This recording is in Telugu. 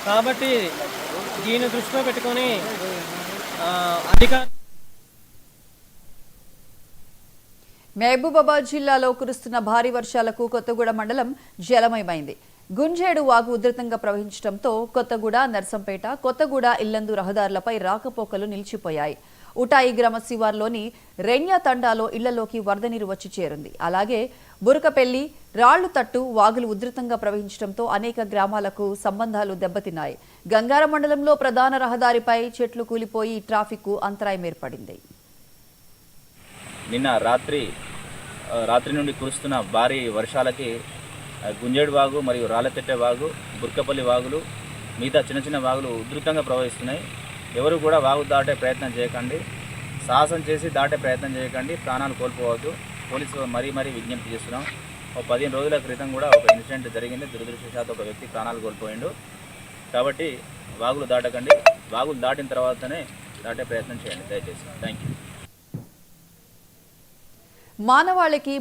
కాబట్టి దీన్ని దృష్టిలో పెట్టుకొని అధికారులు మహబూబాబాద్ జిల్లాలో కురుస్తున్న భారీ వర్షాలకు కొత్తగూడ మండలం జలమయమైంది. గుంజేడు వాగు ఉధృతంగా ప్రవహించడంతో కొత్తగూడ, నర్సంపేట, కొత్తగూడ ఇల్లందు రహదారులపై రాకపోకలు నిలిచిపోయాయి. ఉటాయి గ్రామ శివార్లోని రెణ్య తండాలో ఇళ్లలోకి వరద నీరు వచ్చి చేరింది. అలాగే బురకపెల్లి, రాళ్లు తట్టు వాగులు ఉధృతంగా ప్రవహించడంతో అనేక గ్రామాలకు సంబంధాలు దెబ్బతిన్నాయి. గంగార మండలంలో ప్రధాన రహదారిపై చెట్లు కూలిపోయి ట్రాఫిక్ అంతరాయం ఏర్పడింది. నిన్న రాత్రి నుండి కురుస్తున్న భారీ వర్షాలకి గుంజేడు వాగు మరియు రాళ్ళతెట్టె వాగు, బుర్కపల్లి వాగులు, మిగతా చిన్న చిన్న వాగులు ఉధృతంగా ప్రవహిస్తున్నాయి. ఎవరు కూడా వాగు దాటే ప్రయత్నం చేయకండి, సాహసం చేసి దాటే ప్రయత్నం చేయకండి, ప్రాణాలు కోల్పోవద్దు. పోలీసులు మరీ విజ్ఞప్తి చేస్తున్నాం. ఒక 15 రోజుల క్రితం కూడా ఒక ఇన్సిడెంట్ జరిగింది. దురదృష్టవశాత్తు ఒక వ్యక్తి ప్రాణాలు కోల్పోయిండు. కాబట్టి వాగులు దాటకండి, వాగులు దాటిన తర్వాతనే దాటే ప్రయత్నం చేయండి దయచేసి. Thank you. మానవాళికి